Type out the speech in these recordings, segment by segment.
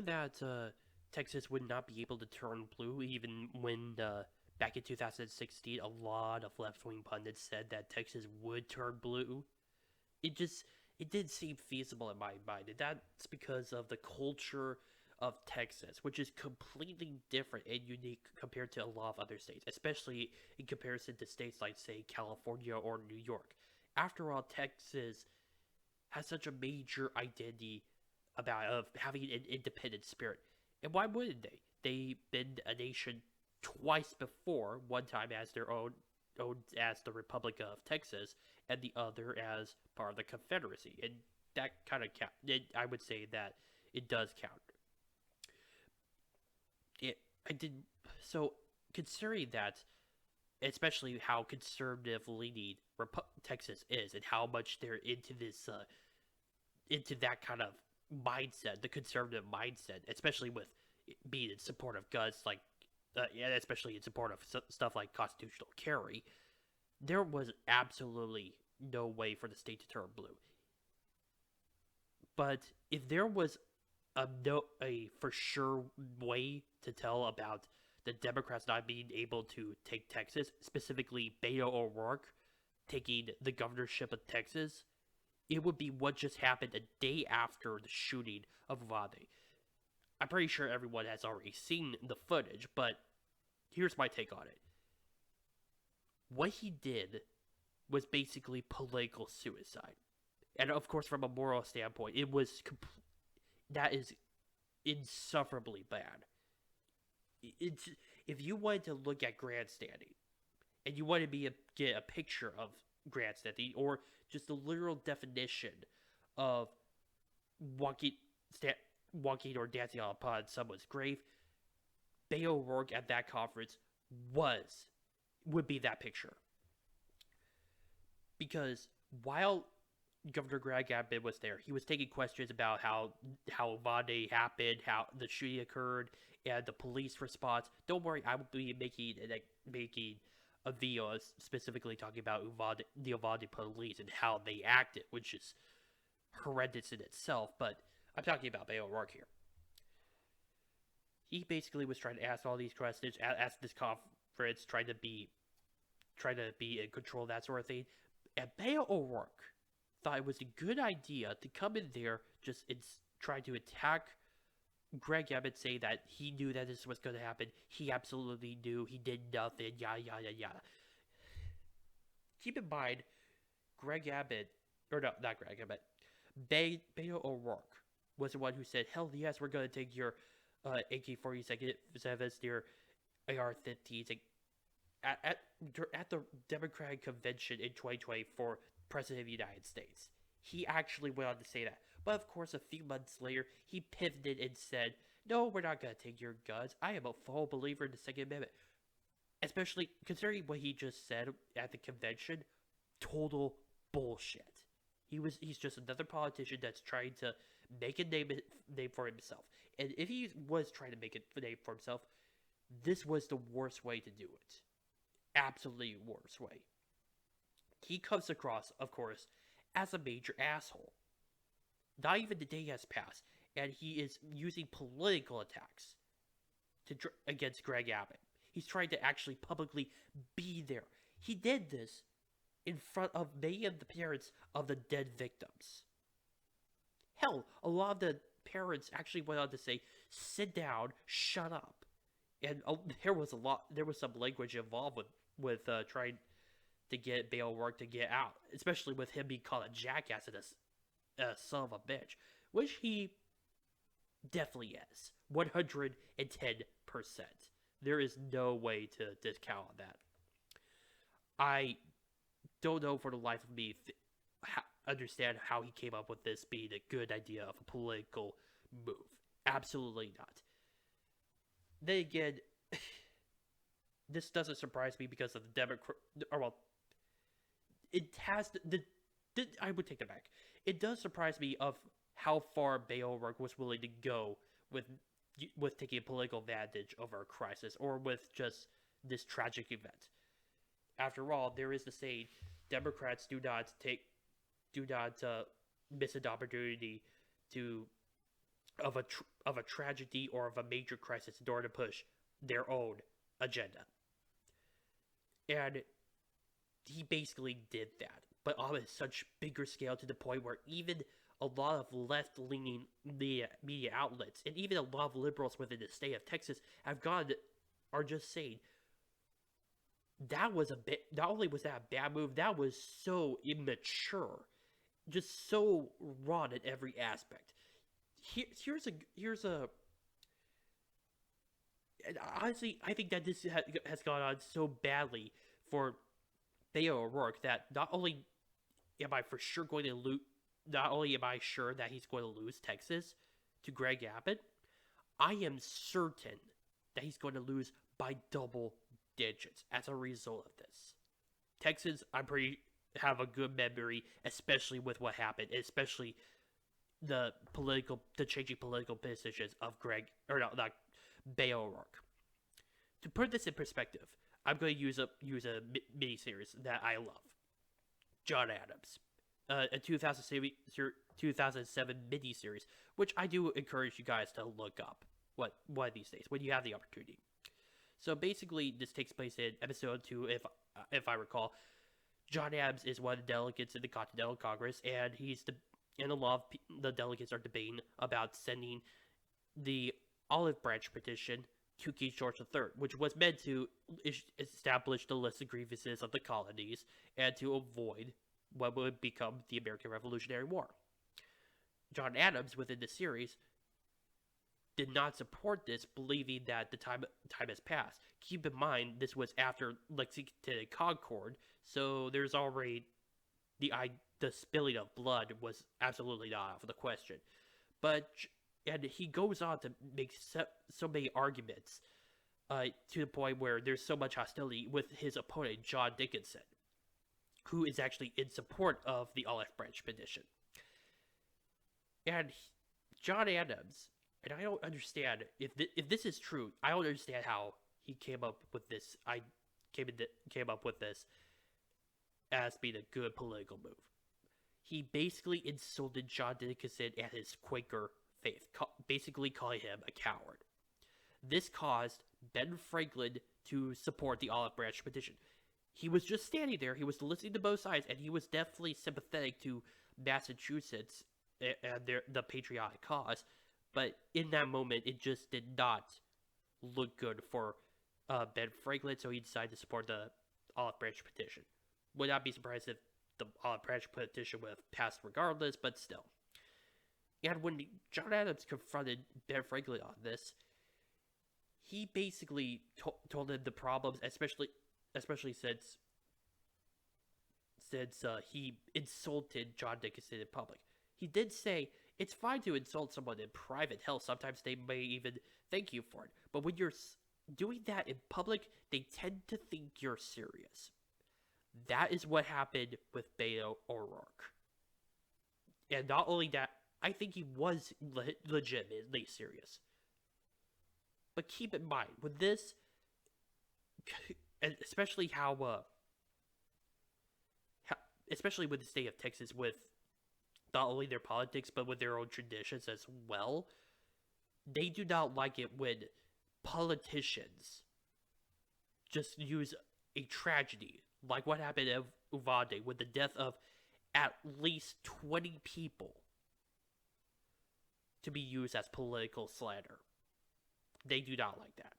know that Texas would not be able to turn blue even when back in 2016 a lot of left-wing pundits said that Texas would turn blue? It just it did seem feasible in my mind, and that's because of the culture of Texas, which is completely different and unique compared to a lot of other states, especially in comparison to states like, say, California or New York. After all, Texas has such a major identity about of having an independent spirit. And why wouldn't they? They've been a nation twice before, one time as their own as the Republic of Texas, and the other as part of the Confederacy. And that kind of count. I would say that it does count. It I did so considering that, especially how conservative leaning Texas is, and how much they're into this into that kind of mindset, the conservative mindset, especially with being in support of guns, like yeah, especially in support of stuff like constitutional carry. There was absolutely no way for the state to turn blue. But if there was a for sure way to tell about the Democrats not being able to take Texas, specifically Beto O'Rourke taking the governorship of Texas, it would be what just happened a day after the shooting of Uvalde. I'm pretty sure everyone has already seen the footage, but here's my take on it. What he did was basically political suicide. And of course, from a moral standpoint, it was that is insufferably bad. It's if you wanted to look at grandstanding and you wanted me to get a picture of grandstanding or just the literal definition of walking, walking or dancing upon someone's grave, Beto O'Rourke at that conference would be that picture. Because while Governor Greg Abbott was there, he was taking questions about how Uvalde happened, how the shooting occurred, and the police response. Don't worry, I will be making a video specifically talking about the Uvalde police and how they acted, which is horrendous in itself. But I'm talking about Beto O'Rourke here. He basically was trying to ask all these questions at this conference, trying to be in control of that sort of thing. And Beto O'Rourke thought it was a good idea to come in there just try to attack Greg Abbott, say that he knew that this was going to happen. He absolutely knew. He did nothing. Yada yada yada. Keep in mind, Greg Abbott, or no, not Greg Abbott, Beto O'Rourke was the one who said, "Hell yes, we're going to take your AK-47s, your AR-15s." At the Democratic convention in 2020 for President of the United States. He actually went on to say that. But of course, a few months later, he pivoted and said, "No, we're not going to take your guns. I am a full believer in the Second Amendment." Especially considering what he just said at the convention, total bullshit. He's just another politician that's trying to make a name for himself. And if he was trying to make a name for himself, this was the worst way to do it. Absolutely worst way. He comes across, of course, as a major asshole. Not even the day has passed, and he is using political attacks against Greg Abbott. He's trying to actually publicly be there. He did this in front of many of the parents of the dead victims. Hell, a lot of the parents actually went on to say, "Sit down, shut up." And there was some language involved with trying to get Beto O'Rourke to get out, especially with him being called a jackass and a son of a bitch, which he definitely is, 110%. There is no way to discount on that. I don't know for the life of me understand how he came up with this being a good idea of a political move. Absolutely not. Then again, this doesn't surprise me because of the Democrat. Or well, it has I would take that back. It does surprise me of how far Beto O'Rourke was willing to go with taking a political advantage over a crisis or with just this tragic event. After all, there is the saying: Democrats do not miss an opportunity to of a tragedy or of a major crisis in order to push their own agenda. And he basically did that, but on a such bigger scale, to the point where even a lot of left-leaning media outlets and even a lot of liberals within the state of Texas are just saying that was a bit. Not only was that a bad move, that was so immature, just so wrong in every aspect. Here's a. And honestly, I think that this has gone on so badly for Beto O'Rourke that not only am I for sure going to lose, not only am I sure that he's going to lose Texas to Greg Abbott, I am certain that he's going to lose by double digits as a result of this. Texans, have a good memory, especially with what happened, especially the changing political positions of not Beto O'Rourke. To put this in perspective, I'm going to use a mini series that I love, John Adams, a 2007 mini series, which I do encourage you guys to look up one of these days when you have the opportunity. So basically, this takes place in episode 2, if I recall. John Adams is one of the delegates in the Continental Congress, and a lot of the delegates are debating about sending the Olive Branch petition to King George III, which was meant to establish the list of grievances of the colonies and to avoid what would become the American Revolutionary War. John Adams, within the series, did not support this, believing that the time has passed. Keep in mind, this was after Lexington and Concord, so there's already the spilling of blood was absolutely not out of the question. And he goes on to make so many arguments to the point where there's so much hostility with his opponent, John Dickinson, who is actually in support of the Olive Branch petition. And John Adams, and I don't understand, if this is true, I don't understand how he came up with this. Came up with this as being a good political move. He basically insulted John Dickinson and his Quaker faith, basically calling him a coward. This caused Ben Franklin to support the Olive Branch petition. He was just standing there, he was listening to both sides, and he was definitely sympathetic to Massachusetts and the patriotic cause, but in that moment, it just did not look good for Ben Franklin, so he decided to support the Olive Branch petition. Would not be surprised if the Olive Branch petition would have passed regardless, but still. And when John Adams confronted Ben Franklin on this, he basically told him the problems, especially since he insulted John Dickinson in public. He did say, it's fine to insult someone in private. Hell, sometimes they may even thank you for it. But when you're doing that in public, they tend to think you're serious. That is what happened with Beto O'Rourke. And not only that, I think he was legitimately serious. But keep in mind, with this, and especially especially with the state of Texas, with not only their politics, but with their own traditions as well, they do not like it when politicians just use a tragedy, like what happened at Uvalde, with the death of at least 20 people, to be used as political slander. They do not like that.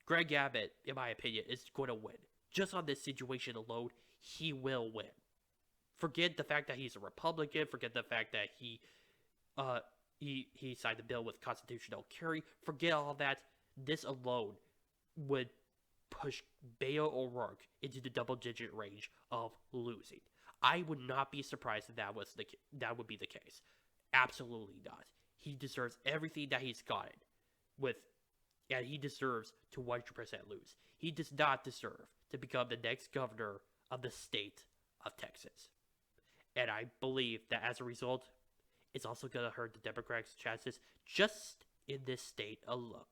Greg Abbott, in my opinion, is going to win. Just on this situation alone, he will win. Forget the fact that he's a Republican. Forget the fact that he signed the bill with constitutional carry. Forget all that. This alone would push Beto O'Rourke into the double-digit range of losing. I would not be surprised if that would be the case. Absolutely not. He deserves everything that he's gotten and he deserves to 100% lose. He does not deserve to become the next governor of the state of Texas. And I believe that as a result, it's also going to hurt the Democrats' chances just in this state alone.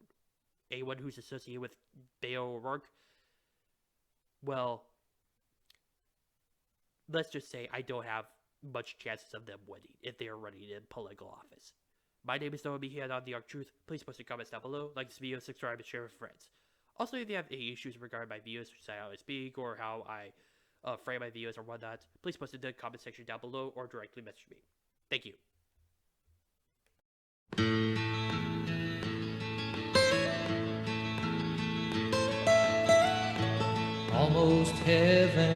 Anyone who's associated with Beto O'Rourke, well, let's just say I don't have much chances of them winning if they are running in political office. My name is Noah Meehan on The Arc Truth. Please post your comments down below, like this video, subscribe, and share with friends. Also, if you have any issues regarding my videos, which I always speak, or how I frame my videos or whatnot, please post it in the comment section down below or directly message me. Thank you. Almost heaven.